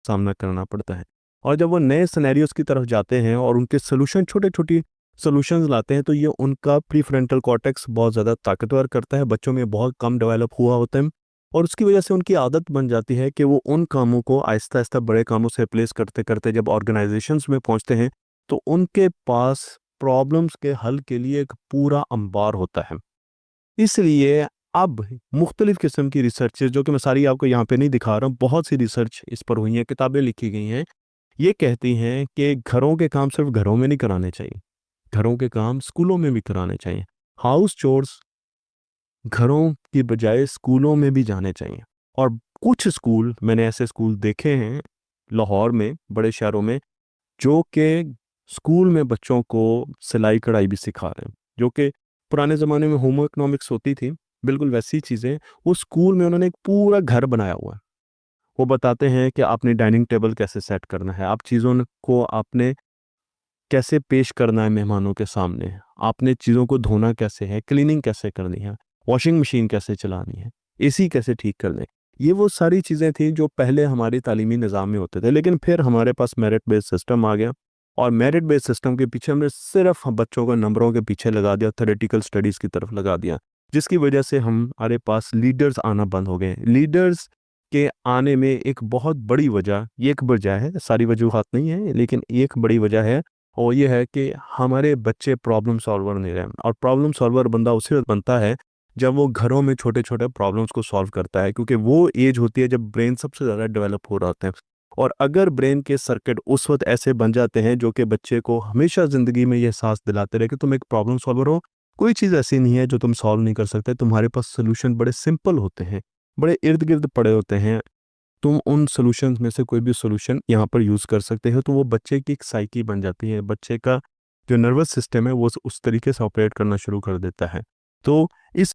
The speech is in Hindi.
सामना करना पड़ता है। और जब वो नए सिनेरियोज की तरफ जाते हैं और उनके सोल्यूशन छोटे छोटी सोल्यूशंस लाते हैं, तो ये उनका प्रीफ्रंटल कॉर्टेक्स बहुत ज़्यादा ताकतवर करता है। बच्चों में बहुत कम डेवलप हुआ होता है और उसकी वजह से उनकी आदत बन जाती है कि वो उन कामों को आहिस्ता आहिस्ता बड़े कामों से रिप्लेस करते करते जब ऑर्गेनाइजेशंस में पहुंचते हैं, तो उनके पास प्रॉब्लम्स के हल के लिए एक पूरा अंबार होता है। इसलिए अब मुख्तलिफ किस्म की रिसर्च, जो कि मैं सारी आपको यहाँ पे नहीं दिखा रहा हूँ, बहुत सी रिसर्च इस पर हुई है, किताबें लिखी गई हैं। ये कहती हैं कि घरों के काम सिर्फ घरों में नहीं कराने चाहिए, घरों के काम स्कूलों में भी कराने चाहिए। हाउस चोर्स घरों की बजाय स्कूलों में भी जाने चाहिए। और कुछ स्कूल, मैंने ऐसे स्कूल देखे हैं लाहौर में, बड़े शहरों में, जो कि स्कूल में बच्चों को सिलाई कढ़ाई भी सिखा रहे हैं, जो कि पुराने ज़माने में होमो इकोनॉमिक्स होती थी, बिल्कुल वैसी चीज़ें वो स्कूल में उन्होंने एक पूरा घर बनाया हुआ है। वो बताते हैं कि आपने डाइनिंग टेबल कैसे सेट करना है, आप चीज़ों को आपने कैसे पेश करना है मेहमानों के सामने, आपने चीज़ों को धोना कैसे है, क्लीनिंग कैसे करनी है, वॉशिंग मशीन कैसे चलानी है, एसी कैसे ठीक करने हैं। ये वो सारी चीज़ें थी जो पहले हमारी तालीमी निज़ाम में होते थे, लेकिन फिर हमारे पास मेरिट बेस्ड सिस्टम आ गया और मेरिट बेस्ड सिस्टम के पीछे हमने सिर्फ बच्चों को नंबरों के पीछे लगा दिया, थ्योरेटिकल स्टडीज़ की तरफ लगा दिया, जिसकी वजह से हमारे पास लीडर्स आना बंद हो गए। लीडर्स के आने में एक बहुत बड़ी वजह, ये एक वजह है, सारी वजूहात नहीं है, लेकिन एक बड़ी वजह है, और ये है कि हमारे बच्चे प्रॉब्लम सॉल्वर नहीं रहे। और प्रॉब्लम सॉल्वर बंदा उसी वक्त बनता है जब वो घरों में छोटे छोटे प्रॉब्लम्स को सॉल्व करता है, क्योंकि वो एज होती है जब ब्रेन सबसे ज़्यादा डेवलप हो रहा होता है। और अगर ब्रेन के सर्किट उस वक्त ऐसे बन जाते हैं जो कि बच्चे को हमेशा ज़िंदगी में ये एहसास दिलाते रहे कि तुम एक प्रॉब्लम सॉल्वर हो, कोई चीज़ ऐसी नहीं है जो तुम सॉल्व नहीं कर सकते, तुम्हारे पास सोल्यूशन बड़े सिंपल होते हैं, बड़े इर्द गिर्द पड़े होते हैं, तुम उन सॉल्यूशंस में से कोई भी सॉल्यूशन यहाँ पर यूज़ कर सकते हो, तो वो बच्चे की एक साइकी बन जाती है, बच्चे का जो नर्वस सिस्टम है वो उस तरीके से ऑपरेट करना शुरू कर देता है। तो इस